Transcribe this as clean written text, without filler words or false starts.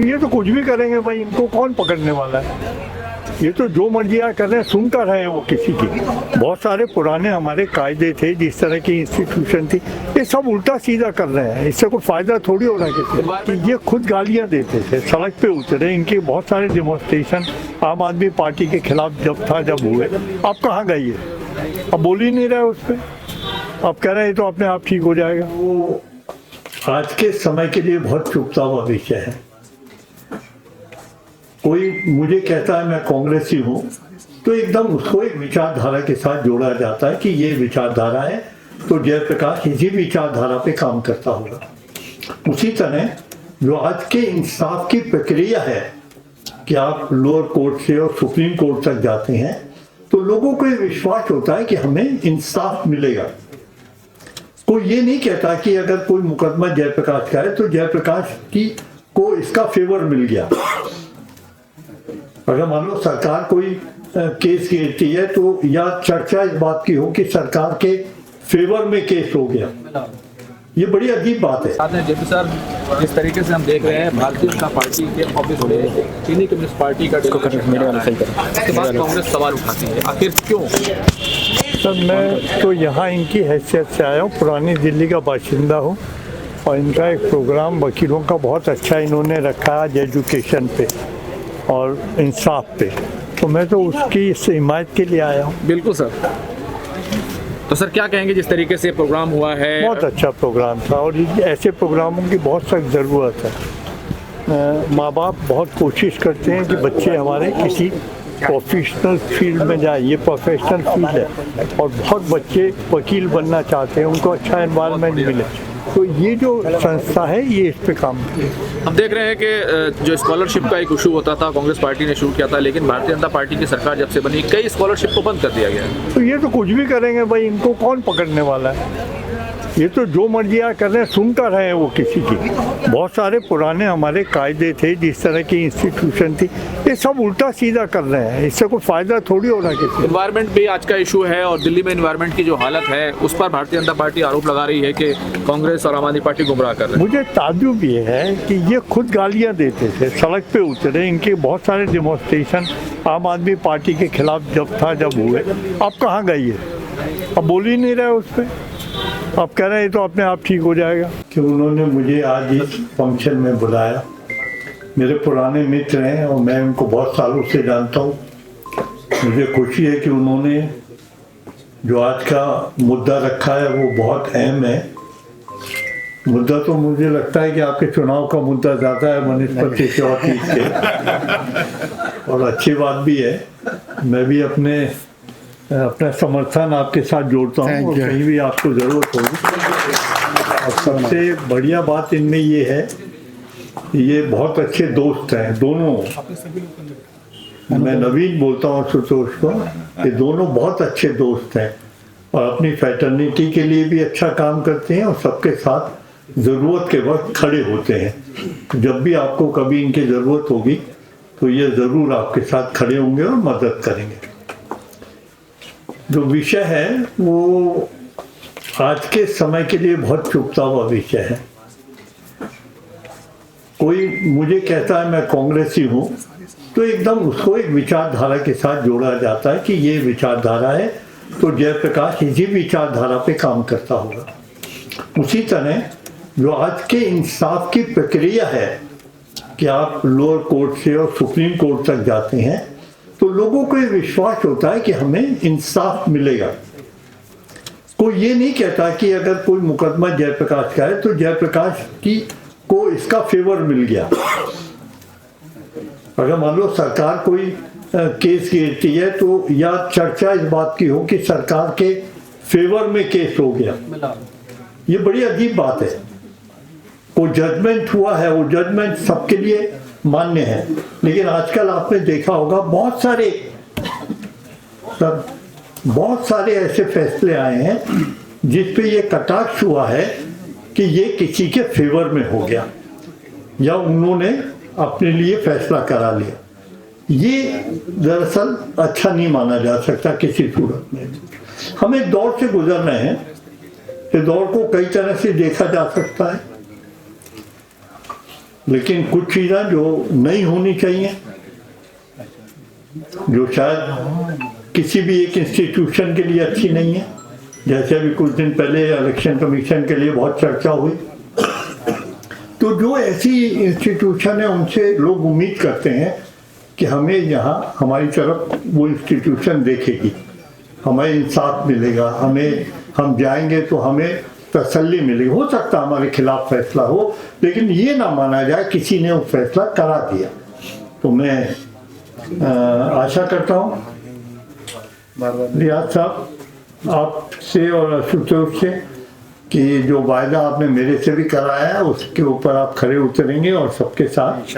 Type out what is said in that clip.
ये तो कुछ भी करेंगे भाई, इनको कौन पकड़ने वाला है। ये तो जो मर्जी कर रहे हैं, सुनता रहे वो किसी की। बहुत सारे पुराने हमारे कायदे थे, जिस तरह की इंस्टीट्यूशन थी, ये सब उल्टा सीधा कर रहे हैं। इससे कोई फायदा थोड़ी हो रहा है किसी कि ये खुद गालियां देते थे, सड़क पे उतरे। इनके बहुत सारे डेमोन्स्ट्रेशन आम आदमी पार्टी के खिलाफ जब हुए, आप कहाँ गई है? अब बोल ही नहीं रहे उस पर, अब कह रहे हैं तो अपने आप ठीक हो जाएगा। वो आज के समय के लिए बहुत चुपता हुआ विषय है। कोई मुझे कहता है मैं कांग्रेसी हूँ, तो एकदम उसको एक विचारधारा के साथ जोड़ा जाता है कि ये विचारधारा है, तो जयप्रकाश इसी विचारधारा पे काम करता होगा। उसी तरह जो आज के इंसाफ की प्रक्रिया है कि आप लोअर कोर्ट से और सुप्रीम कोर्ट तक जाते हैं, तो लोगों को ये विश्वास होता है कि हमें इंसाफ मिलेगा। कोई ये नहीं कहता कि अगर कोई मुकदमा जयप्रकाश का है तो जयप्रकाश को इसका फेवर मिल गया। अगर मान लो सरकार कोई केस घेरती है तो या चर्चा इस बात की हो कि सरकार के फेवर में केस हो गया, ये बड़ी अजीब बात है। साथ में जेपी सर, जिस तरीके से हम देख रहे हैं भारतीय जनता पार्टी के ऑफिस में चीनी कम्युनिस्ट पार्टी का उसके बाद कांग्रेस सवाल उठाती है, आखिर क्यों? सर मैं तो यहाँ इनकी हैसियत से आया हूँ, पुरानी दिल्ली का बाशिंदा हूँ, और इनका एक प्रोग्राम वकीलों का बहुत अच्छा इन्होंने रखा है आज एजुकेशन पे और इंसाफ पे, तो मैं तो उसकी इस हिमायत के लिए आया हूँ। बिल्कुल सर। तो सर क्या कहेंगे, जिस तरीके से प्रोग्राम हुआ है? बहुत अच्छा प्रोग्राम था, और ऐसे प्रोग्रामों की बहुत सख्त ज़रूरत है। माँ बाप बहुत कोशिश करते हैं कि बच्चे हमारे किसी प्रोफेशनल फील्ड में जाए, ये प्रोफेशनल फील्ड है, और बहुत बच्चे वकील बनना चाहते हैं, उनको अच्छा एनवायरनमेंट मिले, तो ये जो संस्था है ये इस पे काम करती है। हम देख रहे हैं कि जो स्कॉलरशिप का एक इशू होता था, कांग्रेस पार्टी ने शुरू किया था, लेकिन भारतीय जनता पार्टी की सरकार जब से बनी कई स्कॉलरशिप को बंद कर दिया गया है। तो ये तो कुछ भी करेंगे भाई, इनको कौन पकड़ने वाला है। ये तो जो मर्जी कर रहे हैं, सुनता रहे वो किसी की। बहुत सारे पुराने हमारे कायदे थे, जिस तरह की इंस्टीट्यूशन थी, ये सब उल्टा सीधा कर रहे हैं। इससे कोई फायदा थोड़ी हो रहा है किसी। एनवायरनमेंट भी आज का इशू है, और दिल्ली में एनवायरनमेंट की जो हालत है उस पर भारतीय जनता पार्टी आरोप लगा रही है कि कांग्रेस और आम आदमी पार्टी गुमराह कर रही है। मुझे ताज्जुब ये है कि ये खुद गालियां देते थे, सड़क पे उतरे। इनके बहुत सारे डेमोन्स्ट्रेशन आम आदमी पार्टी के खिलाफ जब हुए, अब कहाँ गई है? अब बोल ही नहीं रहे उस पर, आप कह रहे हैं तो अपने आप ठीक हो जाएगा। कि उन्होंने मुझे आज इस फंक्शन में बुलाया, मेरे पुराने मित्र हैं और मैं उनको बहुत सालों से जानता हूँ। मुझे खुशी है कि उन्होंने जो आज का मुद्दा रखा है वो बहुत अहम है। मुद्दा तो मुझे लगता है कि आपके चुनाव का मुद्दा ज़्यादा है बनस्पत किसी और चीज़ के, और अच्छी बात भी है। मैं भी अपना समर्थन आपके साथ जोड़ता हूँ, और कहीं भी आपको ज़रूरत होगी। और सबसे बढ़िया बात इनमें ये है कि ये बहुत अच्छे दोस्त हैं दोनों। मैं नवीन बोलता हूँ सुतोष को, ये दोनों बहुत अच्छे दोस्त हैं, और अपनी फ्रेटर्निटी के लिए भी अच्छा काम करते हैं, और सबके साथ ज़रूरत के वक्त खड़े होते हैं। जब भी आपको कभी इनकी ज़रूरत होगी तो ये ज़रूर आपके साथ खड़े होंगे और मदद करेंगे। जो विषय है वो आज के समय के लिए बहुत चुपता हुआ विषय है। कोई मुझे कहता है मैं कांग्रेसी हूँ, तो एकदम उसको एक विचारधारा के साथ जोड़ा जाता है कि ये विचारधारा है, तो जयप्रकाश इसी विचारधारा पे काम करता होगा। उसी तरह जो आज के इंसाफ की प्रक्रिया है कि आप लोअर कोर्ट से और सुप्रीम कोर्ट तक जाते हैं, तो लोगों को ये विश्वास होता है कि हमें इंसाफ मिलेगा। कोई ये नहीं कहता कि अगर कोई मुकदमा जयप्रकाश का है तो जयप्रकाश को इसका फेवर मिल गया। अगर मान लो सरकार कोई केस घेरती है तो या चर्चा इस बात की हो कि सरकार के फेवर में केस हो गया, ये बड़ी अजीब बात है। वो जजमेंट हुआ है, वो जजमेंट सबके लिए मान्य है, लेकिन आजकल आपने देखा होगा बहुत सारे ऐसे फैसले आए हैं जिस पे ये कटाक्ष हुआ है कि ये किसी के फेवर में हो गया या उन्होंने अपने लिए फैसला करा लिया। ये दरअसल अच्छा नहीं माना जा सकता किसी सूरत में। हम एक दौर से गुजर रहे हैं, इस दौर को कई तरह से देखा जा सकता है। लेकिन कुछ चीज़ें जो नहीं होनी चाहिए, जो शायद किसी भी एक इंस्टीट्यूशन के लिए अच्छी नहीं है, जैसे अभी कुछ दिन पहले इलेक्शन कमीशन के लिए बहुत चर्चा हुई, तो जो ऐसी इंस्टीट्यूशन है उनसे लोग उम्मीद करते हैं कि हमें यहाँ हमारी तरफ वो इंस्टीट्यूशन देखेगी, हमें इंसाफ मिलेगा, हम जाएंगे तो हमें तसल्ली मिलेगी। हो सकता हमारे खिलाफ फैसला हो, लेकिन ये ना माना जाए किसी ने वो फैसला करा दिया। तो मैं आशा करता हूँ रियाज साहब आपसे और आशुतोष से कि जो वायदा आपने मेरे से भी कराया है उसके ऊपर आप खरे उतरेंगे और सबके साथ